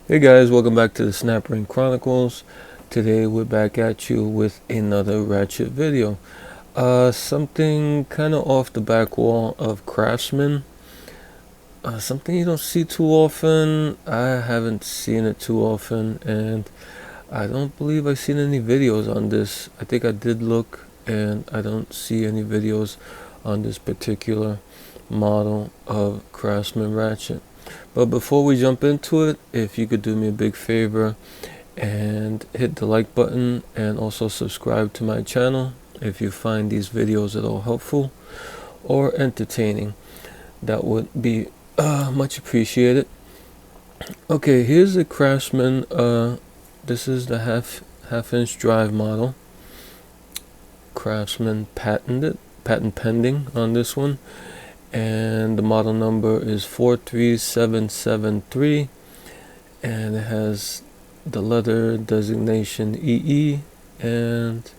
Hey guys, welcome back to the Snap Ring Chronicles. Today we're back at you with another Ratchet video. Something kind of off the back wall of Craftsman. Something you don't see too often. I haven't seen it too often, and I don't believe I've seen any videos on this. I think I did look, and I don't see any videos on this particular model of Craftsman Ratchet. But before we jump into it, if you could do me a big favor and hit the like button and also subscribe to my channel if you find these videos at all helpful or entertaining, that would be much appreciated. Okay, here's the Craftsman. This is the half inch drive model. Craftsman patent pending on this one, and the model number is 43773, and it has the letter designation EE, and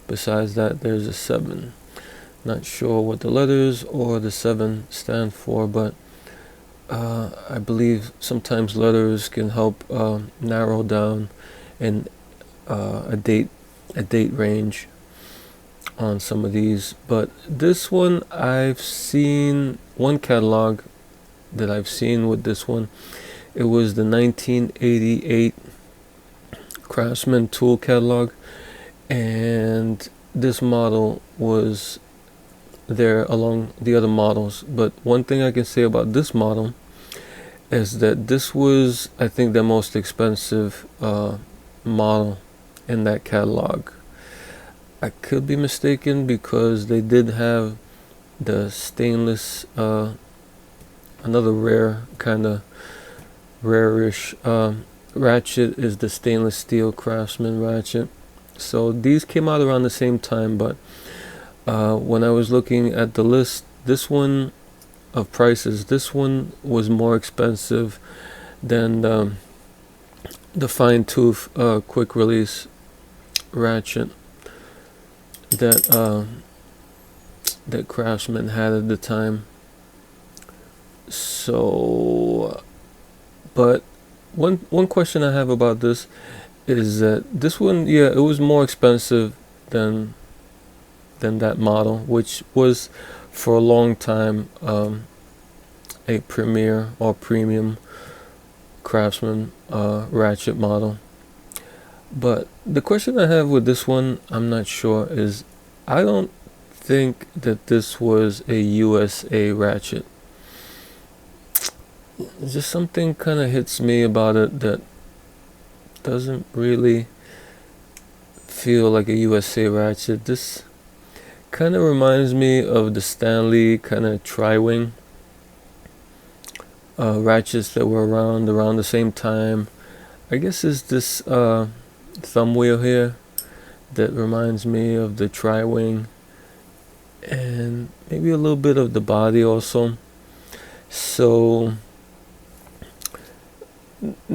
besides that there's a 7. Not sure what the letters or the 7 stand for, but I believe sometimes letters can help narrow down a date range on some of these. But this one, I've seen one catalog that I've seen with this one. It was the 1988 Craftsman tool catalog, and this model was there along the other models. But one thing I can say about this model is that this was, I think, the most expensive model in that catalog. I could be mistaken because they did have the stainless, another rare kind of rarish ratchet is the stainless steel Craftsman ratchet. So these came out around the same time, but when I was looking at the list, this one of prices, this one was more expensive than the fine tooth quick release ratchet that Craftsman had at the time. So, but one question I have about this is that this one, yeah, it was more expensive than that model, which was for a long time a premier or premium Craftsman ratchet model. But the question I have with this one, I'm not sure, is I don't think that this was a USA ratchet. Just something kind of hits me about it that doesn't really feel like a USA ratchet. This kind of reminds me of the Stanley kind of tri-wing ratchets that were around the same time. I guess it's this thumb wheel here that reminds me of the tri-wing, and maybe a little bit of the body also. So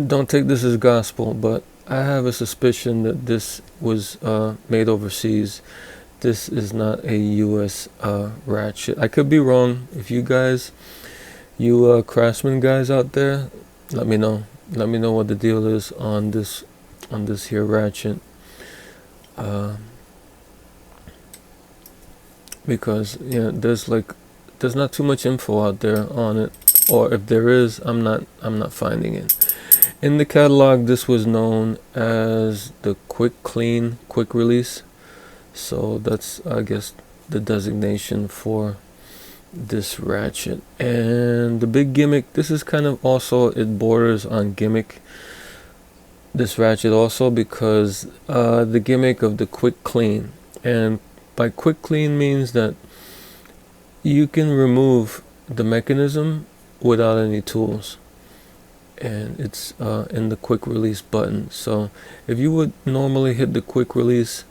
don't take this as gospel, but I have a suspicion that this was made overseas. This is not a US ratchet. I could be wrong. If you guys, you Craftsman guys out there, let me know. Let me know what the deal is on this here ratchet. Because yeah, there's not too much info out there on it, or if there is, I'm not finding it. In the catalog, this was known as the quick release. So that's, I guess, the designation for this ratchet. And the big gimmick, this is kind of also, it borders on gimmick, this ratchet also, because the gimmick of the quick clean. And by quick clean means that you can remove the mechanism without any tools, and it's in the quick release button. So if you would normally hit the quick release,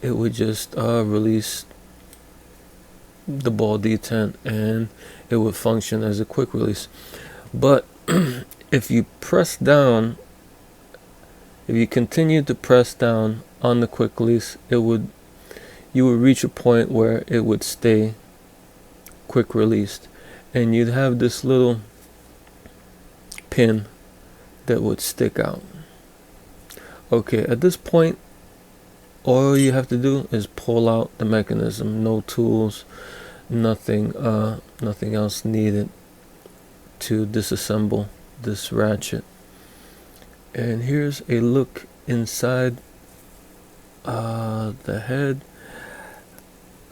it would just release the ball detent and it would function as a quick release. But if you press down, if you continue to press down on the quick release, you would reach a point where it would stay quick released, and you'd have this little pin that would stick out. Okay, at this point, all you have to do is pull out the mechanism. No tools, nothing else needed to disassemble this ratchet. And here's a look inside the head.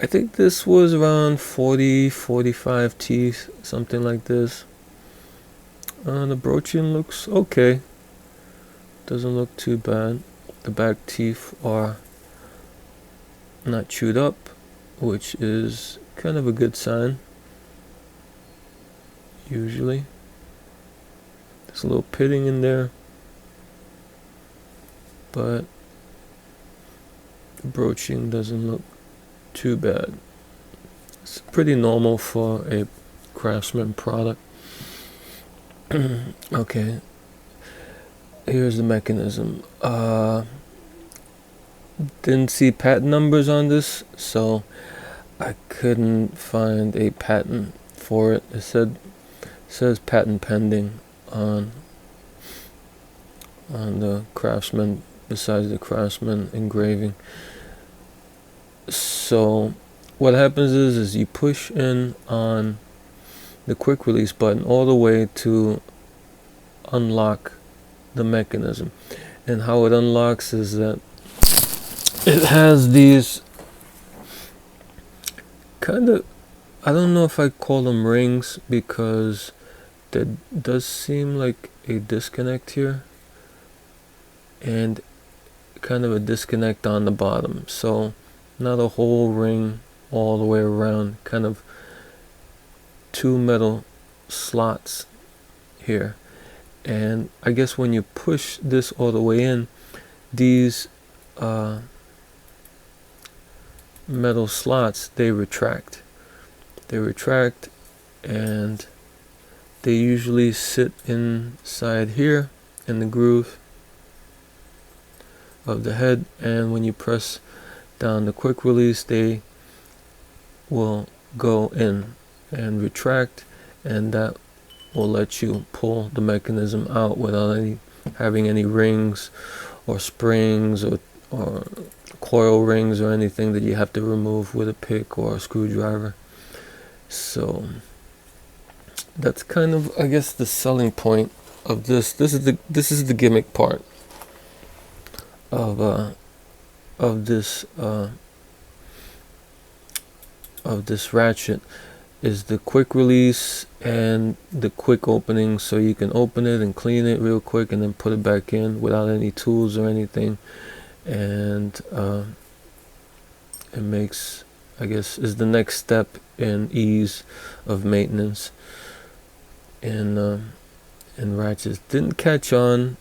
I think this was around 40-45 teeth, something like this. The broaching looks okay. Doesn't look too bad. The back teeth are not chewed up, which is kind of a good sign. Usually. There's a little pitting in there, but the broaching doesn't look too bad. It's pretty normal for a Craftsman product. Okay, here's the mechanism. Didn't see patent numbers on this, so I couldn't find a patent for it. It says patent pending on the Craftsman, besides the Craftsman engraving. So what happens is you push in on the quick release button all the way to unlock the mechanism. And how it unlocks is that it has these kind of, I don't know if I call them rings, because there does seem like a disconnect here and kind of a disconnect on the bottom. So not a whole ring all the way around, kind of two metal slots here. And I guess when you push this all the way in, these metal slots, they retract, and they usually sit inside here in the groove of the head, and when you press down the quick release, they will go in and retract, and that will let you pull the mechanism out without having any rings or springs or coil rings or anything that you have to remove with a pick or a screwdriver. So that's kind of, I guess, the selling point of this. This is the gimmick part of this ratchet, is the quick release and the quick opening, so you can open it and clean it real quick and then put it back in without any tools or anything. And it makes, I guess, is the next step in ease of maintenance in ratchets. Didn't catch on,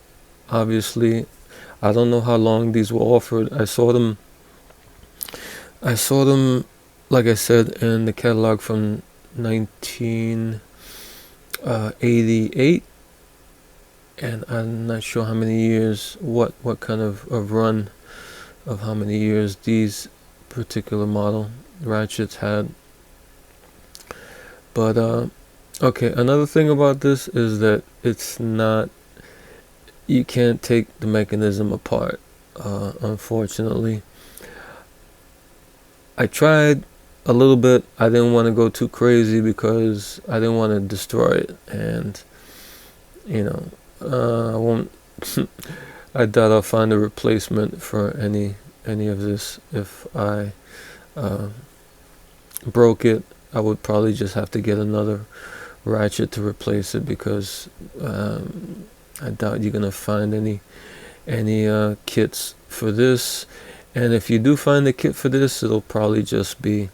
obviously. I don't know how long these were offered. I saw them, like I said, in the catalog from 1988, and I'm not sure how many years, what kind of run of how many years these particular model ratchets had. But okay, another thing about this is that it's not, you can't take the mechanism apart, unfortunately. I tried a little bit. I didn't want to go too crazy because I didn't want to destroy it, and you know, I won't I doubt I'll find a replacement for any of this. If I broke it, I would probably just have to get another ratchet to replace it, because I doubt you're gonna find any kits for this. And if you do find a kit for this, it'll probably just be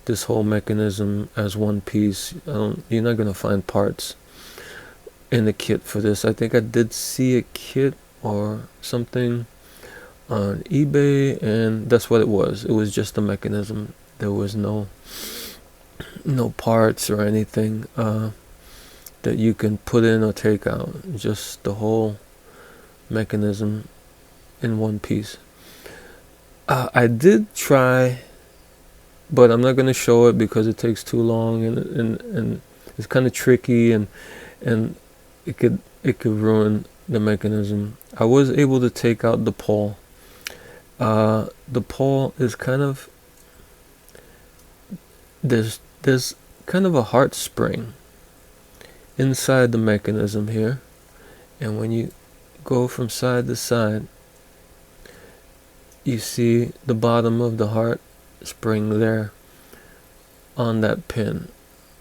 this whole mechanism as one piece. You're not gonna find parts in the kit for this. I think I did see a kit or something on eBay, and that's what it was. It was just the mechanism. There was no parts or anything that you can put in or take out. Just the whole mechanism in one piece. I did try, but I'm not going to show it because it takes too long, and it's kind of tricky, and it could ruin the mechanism. I was able to take out the pawl. The pawl is kind of, there's kind of a heart spring inside the mechanism here, and when you go from side to side, you see the bottom of the heart spring there on that pin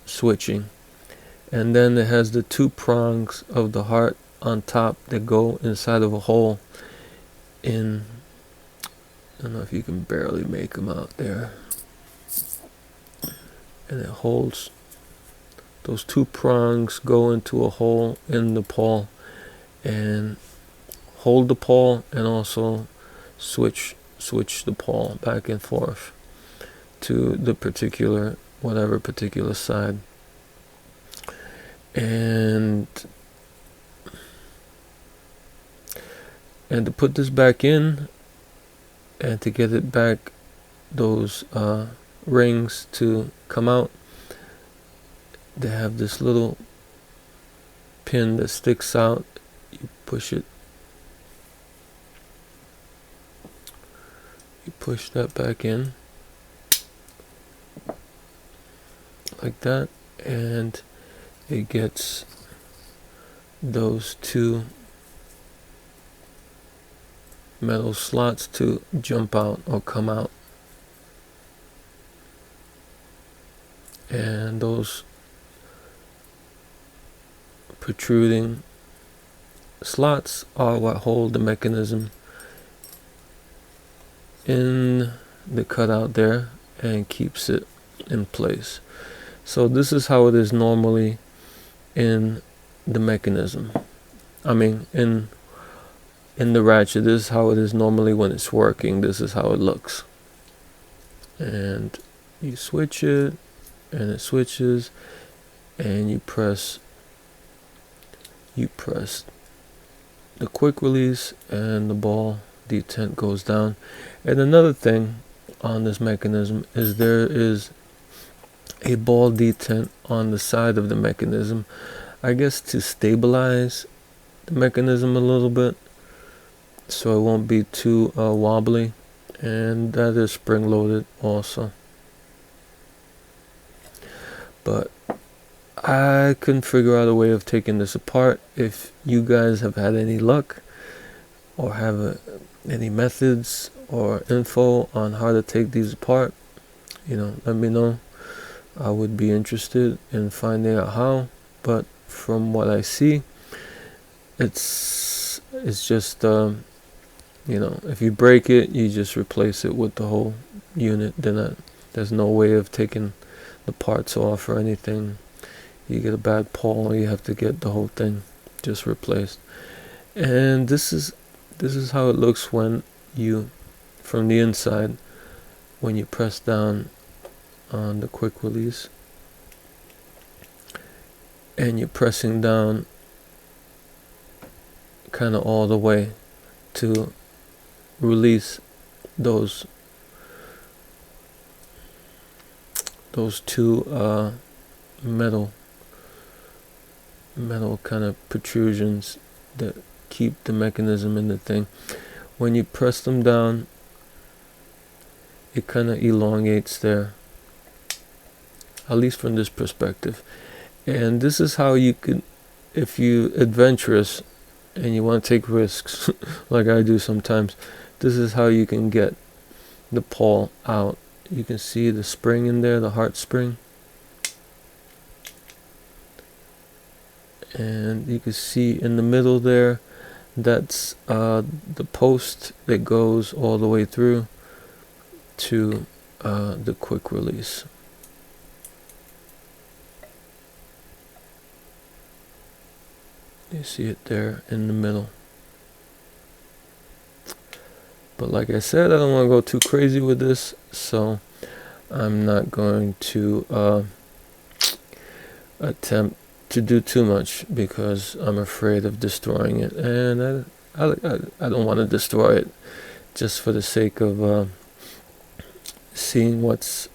switching, and then it has the two prongs of the heart on top that go inside of a hole in, I don't know if you can barely make them out there, and it holds, those two prongs go into a hole in the pawl and hold the pawl, and also switch the pawl back and forth to the particular, whatever particular side. And to put this back in, and to get it back, those rings to come out, they have this little pin that sticks out. You push it, you push that back in like that, and it gets those two metal slots to jump out or come out, and those protruding slots are what hold the mechanism in the cutout there and keeps it in place. So this is how it is normally in the mechanism. I mean, in the Ratchet, this is how it is normally when it's working. This is how it looks. And you switch it, and it switches, and you press the quick release, and the ball detent goes down. And another thing on this mechanism is there is a ball detent on the side of the mechanism, I guess to stabilize the mechanism a little bit so it won't be too wobbly, and that is spring loaded also. But I couldn't figure out a way of taking this apart. If you guys have had any luck or have any methods or info on how to take these apart, let me know. I would be interested in finding out how, but from what I see, it's just if you break it, you just replace it with the whole unit. Then there's no way of taking the parts off or anything. You get a bad pawl, you have to get the whole thing just replaced. And this is how it looks when you, from the inside, when you press down on the quick release, and you're pressing down kind of all the way to release those two metal kind of protrusions that keep the mechanism in the thing. When you press them down, it kind of elongates there, at least from this perspective. And this is how you could, if you adventurous and you want to take risks like I do sometimes, this is how you can get the pawl out. You can see the spring in there, the heart spring, and you can see in the middle there, that's the post that goes all the way through to the quick release. You see it there in the middle. But like I said, I don't want to go too crazy with this, so I'm not going to attempt to do too much because I'm afraid of destroying it, and I don't want to destroy it just for the sake of seeing what's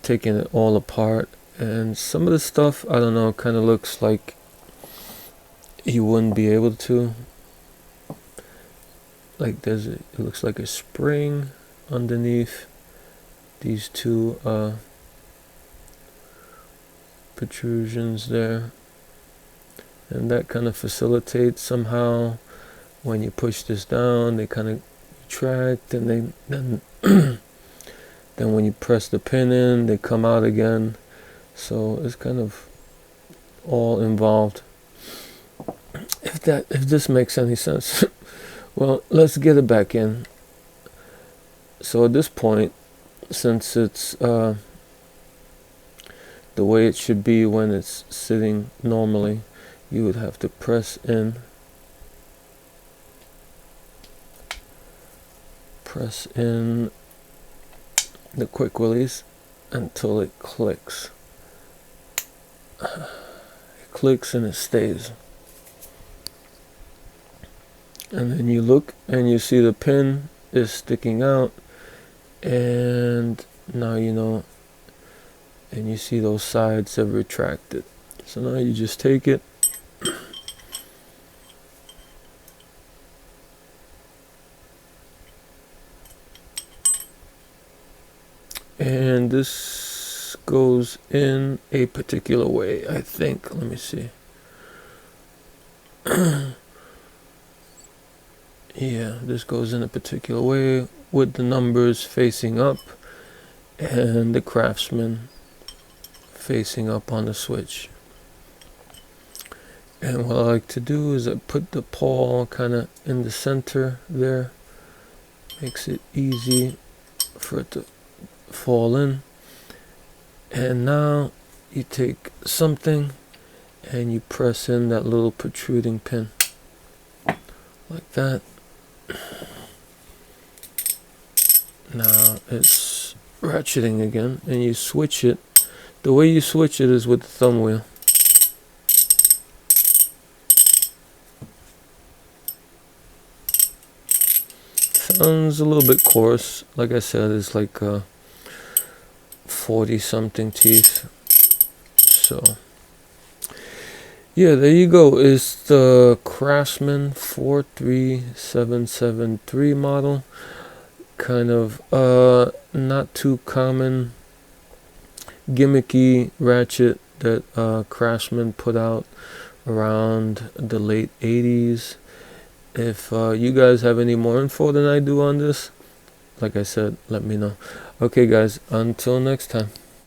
taking it all apart. And some of the stuff, I don't know, kind of looks like you wouldn't be able to. Like it looks like a spring underneath these two protrusions there, and that kind of facilitates somehow when you push this down, they kind of retract, and then then when you press the pin in, they come out again. So it's kind of all involved. If this makes any sense. Well, let's get it back in. So at this point, since it's the way it should be when it's sitting normally, you would have to press in the quick release until it clicks. It clicks and it stays. And then you look and you see the pin is sticking out, and now you know, and you see those sides have retracted. So now you just take it and this goes in a particular way, I think. Let me see. Yeah, this goes in a particular way with the numbers facing up and the Craftsman facing up on the switch. And what I like to do is I put the pawl kind of in the center there. Makes it easy for it to fall in. And now you take something and you press in that little protruding pin like that. Now it's ratcheting again, and you switch it. The way you switch it is with the thumb wheel. Sounds a little bit coarse. Like I said, it's like 40 something teeth. So yeah, there you go. It's the Craftsman 43773 model. Kind of not too common, gimmicky ratchet that Craftsman put out around the late 80s. If you guys have any more info than I do on this, like I said, let me know. Okay guys, until next time.